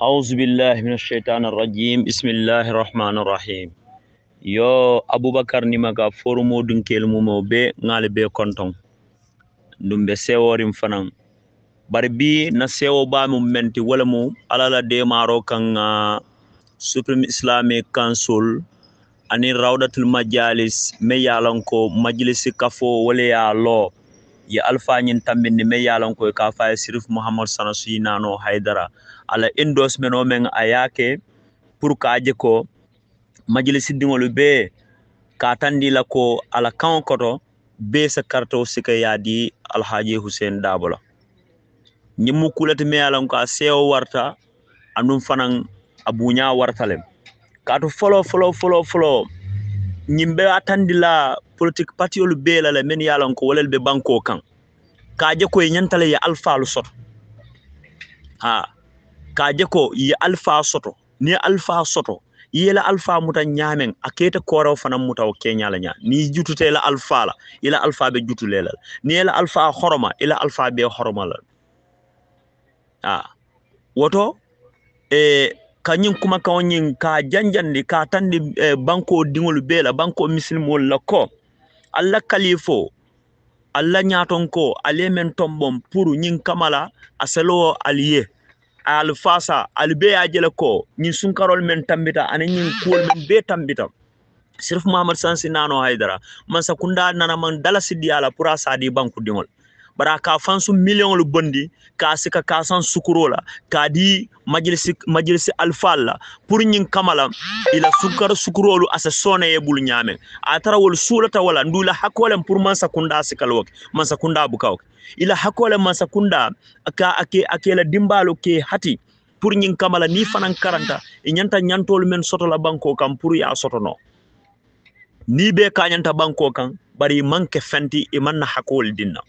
أعوذ بالله من الشيطان الرجيم بسم الله الرحمن الرحيم yo abubakar ni maga forumo dunkel mumo be ngal be konton dum be seworim fanan barbi na sewo ba mum menti wala mu alala de maro kan Supreme Islamic Council ani rawdatul majalis me yalan ko majlisi kafo wala ya lo ya alfa nyin tambinde me yalan ko ka fa sirif muhammad sanasu nano haidara ala endorsement o men ayake pour ka je ko majlisi dingolu be ka tandi la ko ala kan koto be sa karto sika yadi alhaji Hussein Dabola nyimu kulati me yalan ko sewo warta andum fanan abunya wartalem kato follow nyimbe atandi la politique patiolu be la men yalan ko walel be banko kan kaje ko nyantale ya alpha lu soto kaje ko ya alpha soto ni alpha soto yela alpha muta nyamen aketa koro fanam muta o kenya la nya ni jutute la alpha la ila alpha be jutulela ni la alpha horoma ila alpha be horoma la woto kanyin kuma kanyin ka janjandi ka tandi banko dingol bela banko muslimol la ko alla kalifo alla nyaton ko alemen tombom pour nyin kamala aselo aliye alfasa albe ajele ko nyin sunkarol men tambita ana nyin kol men be tambita sirf Muhammad Sansi nano haidara man sakunda nana man dala sidi ala pour asadi banko dingol bara ka fansu million lu bondi ka sika ka san sukurola ka di majlisi alfalla pour nyin kamala ila sukar sukurolu asa sone e bul nyame atara wol sulata wala ndula hakolem pour man sakunda sikalok man sakunda bukaw ila hakolem man sakunda akela dimbalo ke hati pour nyin kamala ni fanan karanta e nyanta nyantol men soto la banko kam pour ya sotono ni be ka nyanta banko kan bari manke fenti e man na hakol dinna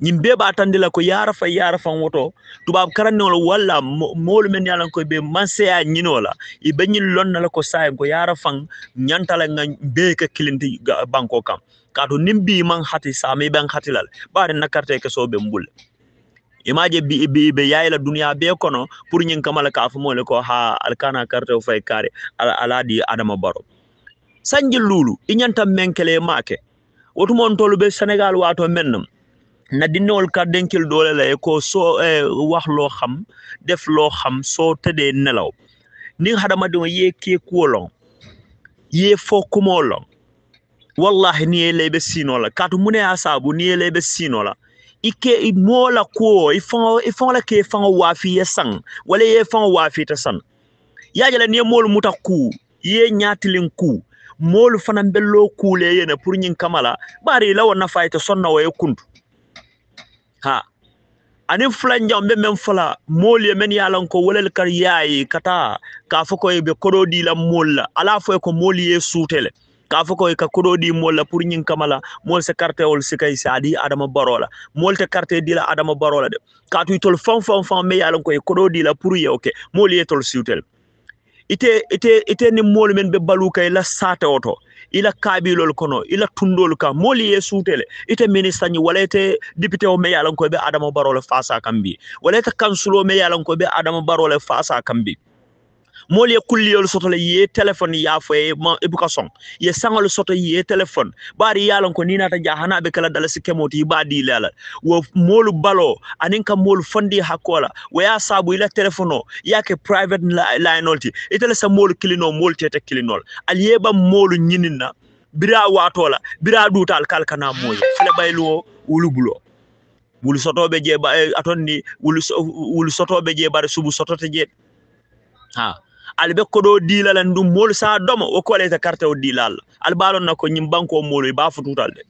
nyimbe ba tandila ko yara fa woto tubab karanol walla mol men yalan ko be manseya nyinola e be nyin lonna la ko say ko yara fan nyantala nga be ka kilinti banko kam kato nimbi man hati sami ben hatilal bare nakarte ke so be mbul imaje be yayla dunya be kono pour nyin kamala ka fu mole ko ha alkana carte o fay kare aladi adama baro sanjil lulu inyanta menkele make wotu mon tolu be Senegal wato mennam na dinol ka denkil dole la ko so wax lo xam def lo xam so tede nelaw ni hadama do ye ke kuolon ye fo kumolon wallahi ni lebe sinola katu mune asabu ni lebe sinola ike mola ko ifon la ke fan wafi yesang wala ye fan wafi ta san ya jala ni mol mutaku ye nyatilin ku mol fanan bello kule yena pour nyin kamala bari law na fayta sonna way kuntu anin flanja be men fala moli men yalan ko wolel kar yayi kata ka fako be kododi la molla ala fo ko moli e sutele ka fako ka kododi molla pour nyin kamala mol se carte ol sikay sadi adama barola mol te carte di la adama barola de ka tu tol fon me yalan ko kododi la pour ye okay moli e tol sutel ite ni mol men be baluka la sata oto ila kabilol kono ila tundol ka moli e sutele ite ministre ni wala ite député o me yalan ko be adama barole fasa kambi wala ite kansulo me yalan ko be adama barole fasa kambi moli e kulliyol soto le ye téléphone ya fo e education ye sangol soto ye téléphone bari yalan ko ninata jahana be kala dalasi kemoti badi lala wo molu balo anin ka molu fondi hakola waya sabu ila téléphone yake private line olti itele sa molu kilino mol tete kilinol aliyeba molu nyinina bira watola bira dutal kalkana moye fele baylo wulubulo wulu sotobe je ba atonni wulu sotobe je bare subu sotote je albe ko do dilala ndum mol sa domo o ko leta carte o dilal al balon nako nyim banko molo ba fututal de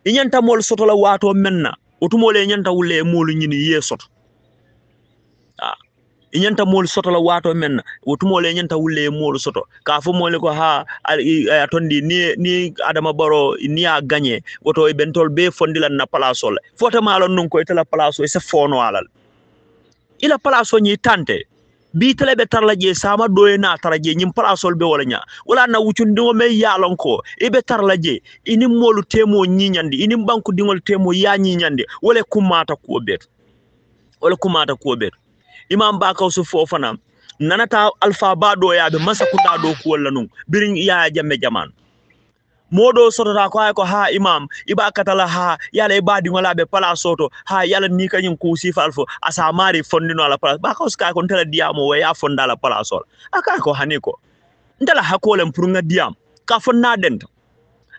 inyanta mol soto la wato menna otumole nyanta wulle molu nyini ye soto inyanta mol soto la wato menna otumole nyanta wulle molu soto ka fo mole ko atondi ni adama baro ni a gagné woto e bentol be fondilan na place la fota malon non ko itala place e se fono alal ila place ni tante bi tele be tarlaje sama doye na taraje nyim parasol be wala nya wala na wucundigo me yalon ko e be tarlaje ini molu temo nyinyandi ini banku dingol temo ya nyinyande wala kumata ko bet imam bakaw su fofana nanata alpha ba do yabe masakunda do ko wala non birin ya jamme jaman modo sotota ko ay ko ha imam iba katala ha yala ibadi ngola be pala soto ha yala ni kanyum ko sifalfo asa mari fondino la pala bakaw ska ko tela diamo we ya fonda la pala sol aka ko haniko ndala hakolem pour nga diam ka fonna dent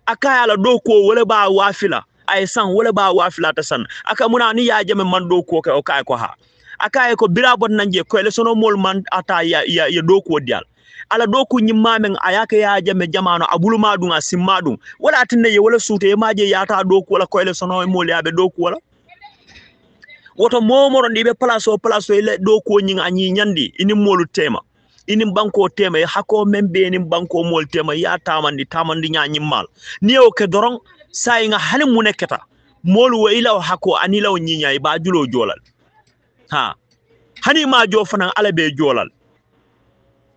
aka yala do ko wala ba wafila ay san wala ba wafila ta san aka muna ni ya jame man do ko o kay ko ha aka ko birabot nanje ko le sono mol man ata ya do ko dial ala do ko nyimmamen ayaka ya jame jamano abuluma dunga simmadum wala tinne ye wala suute e maaje yata do ko wala ko le sono mol yabe do ko wala woto momoro ndibe place o le do ko nyinga anyi nyandi ini molu tema ini banko tema e hako membe ni banko mol tema ya tamandi nya nyimmal ni o ke doron say nga hani muneketa molu wa ila hako anila o nyinya e ba julo jolal ha hani ma jo fanan ala be jolal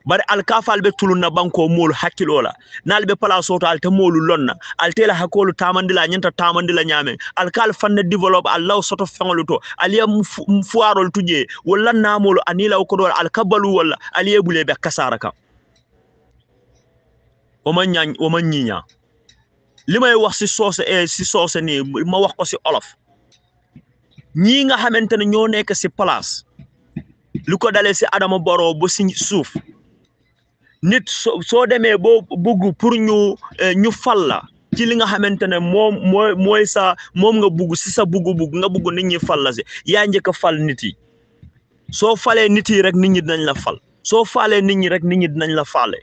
bari alkafal be tuluna banko molu hakilola nalbe place o alte molu lonna altela hakolu tamandila nyanta tamandila nyame alkal fanne develop allah soto fengoluto aliya fuarol tuje wala namolo anila ko do alkabalu wala aliye bule be kasaraka o man nyinya limay wax si soose ni ma wax ko si olof ñi nga xamantene ñoo nekk si place luko dalé si adama boro bo si suuf nit so démé bo bugg pour ñu falla ci li nga xamantene moy sa mom nga bugg ci sa bugg nga bugg nit ñi falla ci ya ñëk fal nit yi so falé nit yi rek nit ñi dinañ la fal so falé nit ñi rek nit ñi dinañ la falé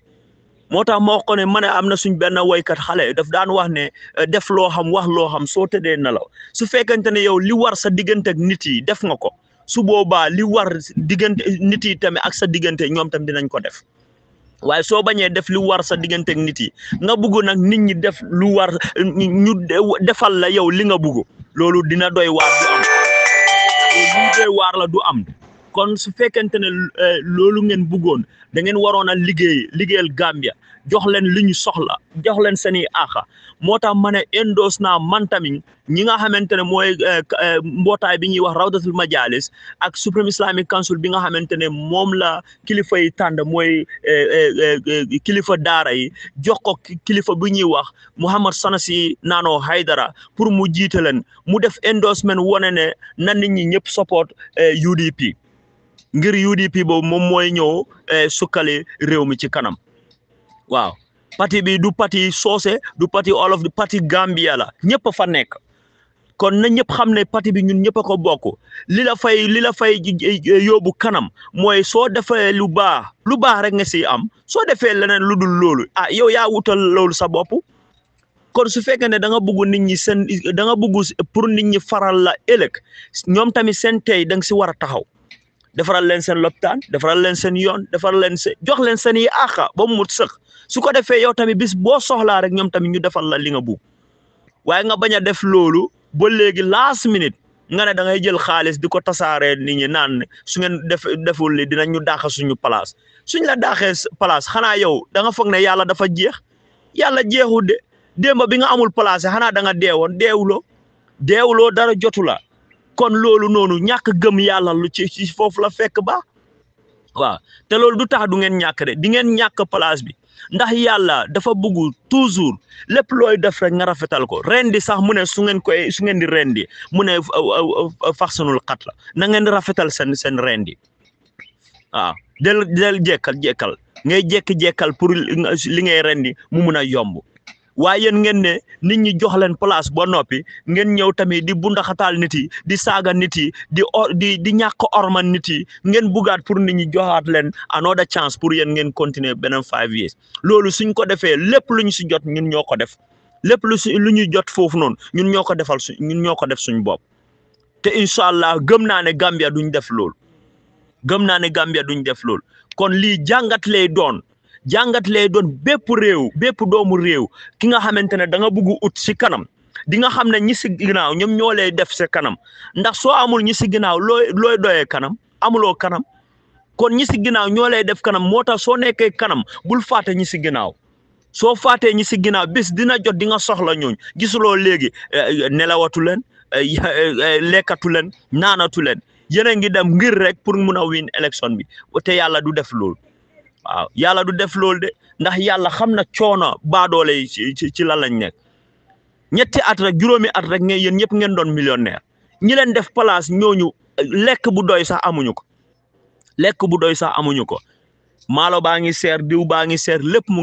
motax mo ko ne mané amna suñ ben way kat xalé daf daan wax ne def lo xam wax lo xam so tédé nalaw su fekkante ne yow li war sa digënté ak nit yi def nga ko su boba li war digënté nit yi tamé ak sa digënté ñom tam dinañ ko def waye so bañé def li war sa digënté ak nit yi nga bëggu nak nit ñi def lu war ñu defal la yow li nga bëggu lolu dina doy war du am lu doy war la du am kon su fekkante ne lolu ngeen bëggoon da ngeen warona liggéeyal Gambia jox leen liñu soxla jox leen seni axa motax mané endos na man tamit ñi nga xamantene moy mbotay bi ñi wax rawdatul majalis ak Supreme Islamic Council bi nga xamantene mom la kilifa yi tand moy kilifa daara yi jox ko kilifa bu ñi wax Muhammad Sanasi Nano Haidara pour mu jité len mu def endorsement woné né nan nit ñi ñëpp support UDP ngir UDP bo mom moy ñew sukale réew mi ci kanam waaw parti bi du parti sosé du parti all of the parti Gambia la ñepp fa nek kon na ñepp xamné parti bi ñun ñepp ko bokku lila fay yobu kanam moy so defé lu baax rek nga ci am so defé leneen lu dul lolu yow ya wutal lolu sa bop kon su fekkee ne da nga bëgg nit ñi sen da nga bëgg pour nit ñi faral la elek ñom tamit sen tay da nga ci wara taxaw defaral len sen lopitaan defaral len sen yoon defaral len jox len sen yi axa ba mu mut sëx su ko defé yow tamit bis bo soxla rek ñom tamit ñu defal la li nga bu waye nga baña def lolu bo légui last minute nga ne da ngay jël xaaliss diko tassaré nit ñi naan su ngeen deful li dinañu daxa suñu place suñ la daxé place xana yow da nga fogg ne yalla dafa jeex yalla jeexu de demba bi nga amul place xana da nga deewon deewulo dara jotula kon lolu nonu ñak gëm yalla lu ci fofu la fekk ba wa té lolu du tax du ngeen ñak de di ngeen ñak place bi ndax yalla dafa bëggu toujours lepp loy def rek nga rafetal ko rendi sax mu ne su ngeen di rendi mu ne faxsanul qatla na ngeen rafetal sen rendi del jekkal ngay jekkal pour li ngay rendi mu mëna yomb waye ngeen ne nit ñi jox leen place bo nopi ngeen ñew tamit di bundaxatal nit yi di saga nit yi di ñak orman nit yi ngeen bugaat pour nit ñi joxat leen another chance pour yeen ngeen continuer benen 5 years lolu suñ ko defé lepp luñu ci jot ñun ñoko def lepp luñu jot fofu non ñun ñoko defal ñun ñoko def suñ bop te inshallah gëm na ne Gambia duñ def lolu kon li jangat lay doon bépp réew bépp doomu réew ki nga xamantene da nga bëgg ut ci kanam di nga xamne ñi ci ginaaw ñom ñolay def ci kanam ndax so amul ñi ci ginaaw loy doyé kanam amulo kanam kon ñi ci ginaaw ñolay def kanam motax so nekké kanam bul faté ñi ci ginaaw so faté ñi ci ginaaw bis dina jot di nga soxla ñooñ gisulo légui nelawatu len lekatu len nanatu len yéen a ngi dem ngir rek pour mun a win élection bi te yàlla du def loolu waaw yàlla du def loolu de ndax yàlla xam na coono baadoole yi ci lan lañ nekk ñetti at rek juróomi at rek ngeen yéen ñëpp ngeen doon millionnaire ñi leen def place ñooñu lekk bu doy sax amuñu ko lekk bu doy sax amuñu ko maalo baa ngi seer diw baa ngi seer lépp mu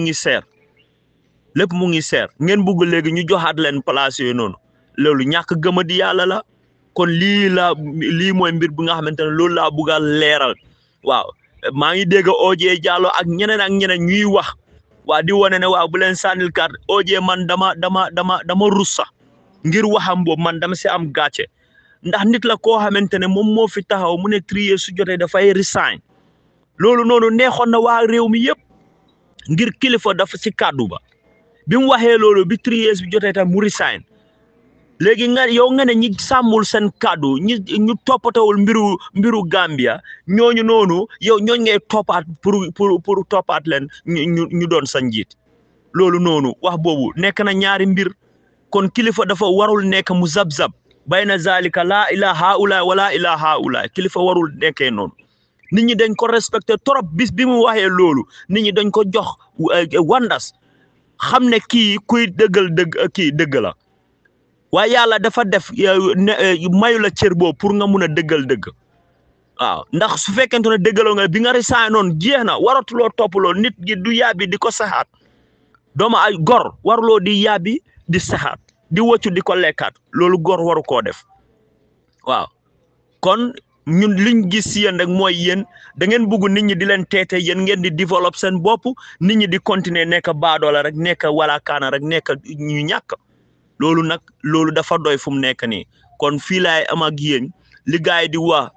ngi seer ngeen bugg léegi ñu joxaat leen place yooyu noonu loolu ñàkk gëma di yàlla la kon lii mooy mbir bi nga xamante ne loolu laa bugg a leeral waaw maa ngi dégg OJ Jallow ak ñeneen ñuy wax waa di wane ne waaw bu leen sànnil carte OJ man dama rus sax ngir waxam boobu man dama si am gàcce ndax nit la koo xamante ne moom moo fi taxaw mu ne 3 years su jotee dafay resign loolu noonu neexoon na waa réew mi yëpp ngir kilifa dafa si kàddu ba bi mu waxee loolu bi 3 years bi jotee tam mu resign léegi nga ne ñi sàmmul seen kàddu ñu toppatawul mbiru Gambia ñooñu noonu yow ñooñ ngay toppaat pour toppaat leen ñu doon sa njiit loolu noonu wax boobu nekk na ñaari mbir kon kilifa dafa warul nekk mu zab-zab bayna zalika laa ilaha haula wala ilaha haula kilifa warul nekkee noonu nit ñi dañ ko respecté trop bis bi mu waxee loolu nit ñi dañ ko jox wandas xam ne kii kuy dëgg la waaye yàlla dafa def mayu la cër boobu pour nga mun a dëggal dëgg waaw ndax su fekkente ne dëggaloo nga bi nga resign noonu jeex na waratuloo toppaloo nit gi du yàbbi di ko saxaat dooma ay gor waruloo di yàbbi di saxaat di woccu di ko lekkaat loolu gor waru koo def waaw kon ñun liñ gis si yéen rek mooy yéen da ngeen bugg nit ñi di leen teete yéen ngeen di développer seen bopp nit ñi di continuer nekk baadoola rek nekk wala kaana rek nekk ñu ñàkk loolu nag loolu dafa doy fu mu nekk nii kon fii laay am ak yéen li gaay di wax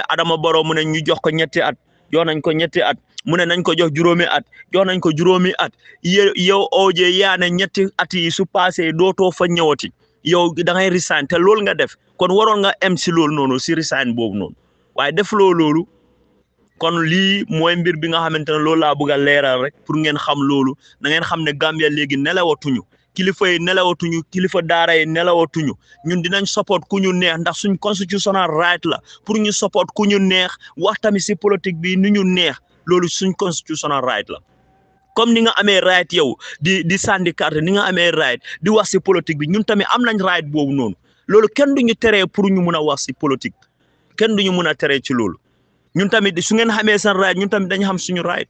Adama Barrow mu ne ñu jox ko ñetti at jox nañ ko ñetti at mu ne nañ ko jox juróomi at jox nañ ko juróomi at yow OJ yaa ne ñetti at yi su passé dootoo fa ñëwati yow da ngay resign te loolu nga def kon waroon nga em si loolu noonu si resign boobu noonu waaye defloo loolu kon lii mooy mbir bi nga xamante ne loolu laa bëgg a leeral rek pour ngeen xam loolu na ngeen xam ne Gambia léegi nelawatuñu kilifa yi nelawatuñu kilifa daara yi nelawatuñu ñun dinañ support ku ñu neex ndax suñ constitutional right la pour ñu support ku ñu neex wax tamit si politique bi ni ñu neex loolu suñ constitutional right la comme ni nga amee right yow di sànni carte ni nga amee right di wax si politique bi ñun tamit am nañ right boobu noonu loolu kenn duñu teree pour ñu mun a wax si politique kenn duñu mun a teree ci loolu ñun tamit su ngeen xamee seen right ñun tamit dañu xam suñu right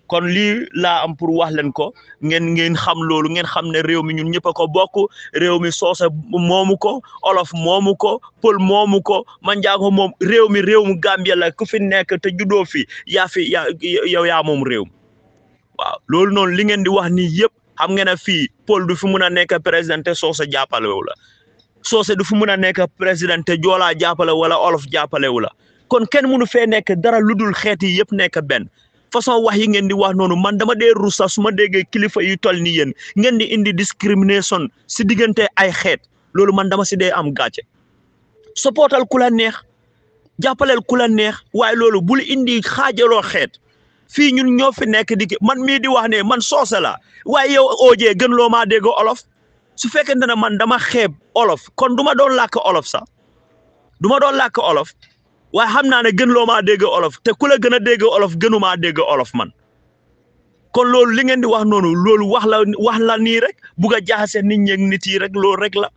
kon lii laa am pour wax leen ko ngeen xam loolu ngeen xam ne réew mi ñun ñëpp a ko bokk réew mi soose moomu ko olof moomu ko pël moomu ko manjaago moom réew mi Gambia la ku fi nekk te juddoo fi yow yaa moom réew mi waaw loolu noonu li ngeen di wax nii yëpp xam ngeen ne fii pël du fi mun a nekk président te soose jàppalewu la soose du fi mun a nekk président te joolaa jàppale wala olof jàppalewu la kon kenn mënu fee nekk dara lu dul xeet yi yëpp nekk benn façon wax yi ngeen di wax noonu man dama dee rusa su ma déggee kilifa yu toll ni yéen ngeen di indi discrimination si diggante ay xeet loolu man dama si dee am gàcce supportal ku la neex jàppaleel ku la neex waaye loolu bul indi xaajaloo xeet fii ñun ñoo fi nekk di man mii di wax ne man soose la waaye yow OJ gën loo maa dégg olof su fekkente ne man dama xeeb olof kon du ma doon làkk olof sax du ma doon làkk olof waaye xam naa ne gën loo maa dégg olof te ku la gën a dégg olof gënumaa dégg olof man kon loolu li ngeen di wax noonu loolu wax la nii rek bugg a jaxase nit ñi ak nit yi rek loolu rek la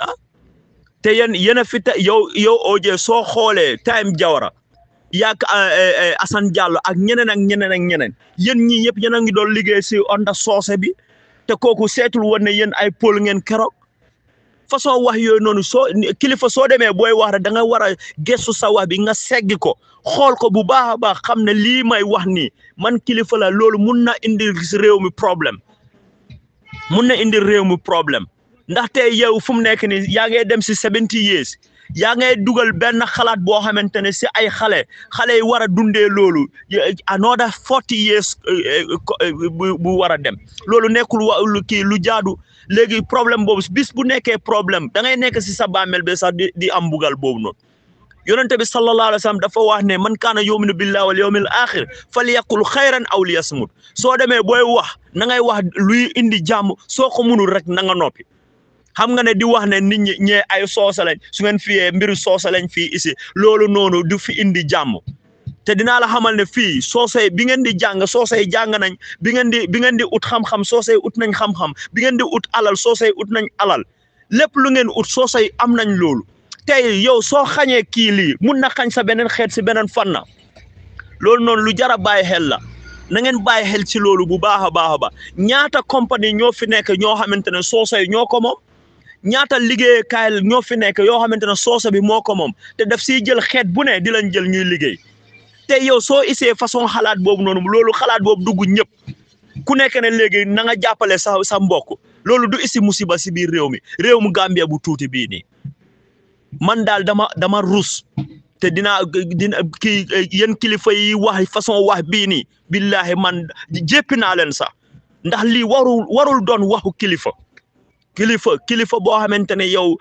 ah te yéen a fi yow OJ soo xoolee time Jawara yaak Assane Diallo ak ñeneen yéen ñii ñëpp yéen a ngi doon liggéey si onda soose bi te kooku seetul woon ne yéen ay pôl ngeen keroog façon wax yooyu noonu kilifa soo demee booy wax rek da nga war a gëstu sa wax bi nga seggi ko xool ko bu baax a baax xam ne lii may wax nii man kilifa la loolu mun na indi réew mi problème ndaxte yow fu mu nekk nii yaa ngay dem si 70 years yaa ngay dugal benn xalaat boo xamante ne si ay xale yi war a dundee loolu another 40 years bu war a dem loolu nekkul lu jaadu léegi problème boobu bis bu nekkee problème da ngay nekk si sa bàmmeel bi sax di am bugal boobu noonu yonente bi sallallahu alayhi wa sallam dafa wax ne man kaana yuminu billahi wal yawmil axir falyaqul xayran aw liyasmut soo demee booy wax na ngay wax luy indi jàmm soo ko munul rek na nga noppi xam nga ne di wax ne nit ñi ñee ay soose lañ su ngeen fiyee mbiru soose lañ fii ici loolu noonu du fi indi jàmm te dinaa la xamal ne fii soose bi ngeen di jàng soose yi jàng nañ bi ngeen di ut xam-xam soose yi ut nañ xam-xam bi ngeen di ut alal soose yi ut nañ alal lépp lu ngeen ut soose yi am nañ loolu tey yow soo xañee kii lii mun na xañ sa beneen xeet si beneen fànn loolu noonu lu jar a bàyyi xel la na ngeen bàyyi xel ci loolu bu baax a baax a baax ñaata compagnie ñoo fi nekk ñoo xamante ne soose yi ñoo ko moom ñaata liggéeykaay ñoo fi nekk yoo xamante ne soose bi moo ko moom te daf siy jël xeet bu ne di lañ jël ñuy liggéey te yow soo isee façon xalaat boobu noonu loolu xalaat boobu dugg ñëpp ku nekk ne léegi na nga jàppale sa mbokk loolu du isi musiba si biir réew mu Gambia bu tuuti bii nii man daal dama rus te dina kii yéen kilifa yi wax façon wax bii nii billahi man jéppi naa leen sax ndax lii warul doon waxu kilifa boo xamante ne yow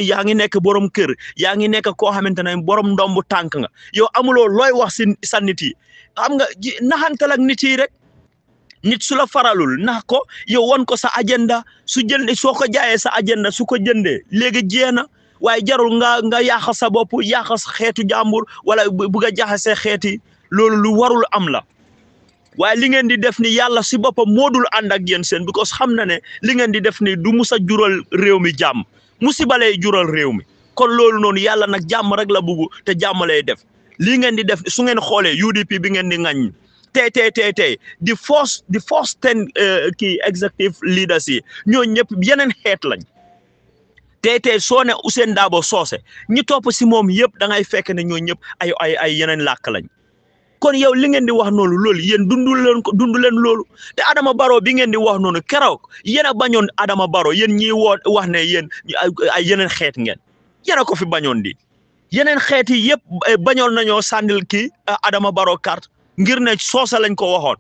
yaa ngi nekk borom kër yaa ngi nekk koo xamante ne borom ndombu tànk nga yow amuloo looy wax si sa nit yi xam nga naxantal ak nit yi rek nit su la faralul nax ko yow won ko sa agenda soo ko jaayee sa agenda su ko jëndee léegi jeex na waaye jarul nga yàq sa bopp yàq xeetu jàmbur wala bugg a jaxase xeeti loolu lu warul am la waaye li ngeen di def ni yàlla si boppam moo dul ànd ak yéen seen because xam na ne li ngeen di def ni du musa jural réew mi jàmm musiba lay jural réew mi kon loolu noonu yàlla nag jàmm rek la bugg te jàmm lay def lii ngeen di def su ngeen xoolee UDP bi ngeen di ŋaññi tey di force ten kii executive leaders yi ñoo ñëpp yeneen xeet lañ tey soo ne Ousainou Darboe soose ñi topp si moom yëpp da ngay fekk ne ñoo ñëpp ay yeneen làkk lañ kon yow li ngeen di wax noonu loolu yéen dundu leen loolu te Adama Barrow bi ngeen di wax noonu keroog yéen a bañoon Adama Barrow yéen ñi wax ne yéen ay yeneen xeet ngeen yéen a ko fi bañoon di yeneen xeet yi yëpp bañoon nañoo sànnil kii Adama Barrow carte ngir ne soose lañ ko waxoon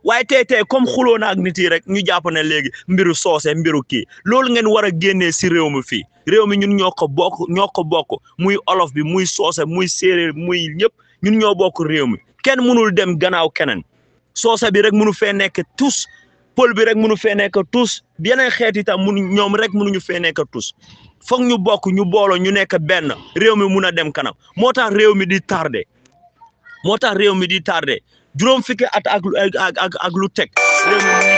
waaye tey comme xuloo na ak nit yi rek ñu jàpp ne léegi mbiru soose mbiru kii loolu ngeen war a génnee si réew mi fii réew mi ñun ñoo ko bokk muy olof bi muy soose muy séeréer muy ñëpp ñun ñoo bokk réew mi kenn mënul dem gannaaw keneen soose bi rek mënu fee nekk tous pël bi rek mënu fee nekk tous yeneen xeet itam ñoom rek mënuñu fee nekk tous foog ñu bokk ñu booloo ñu nekk benn réew mi mun a dem kanam moo tax réew mi di tardé juróom fukki at ak lu teg réew mi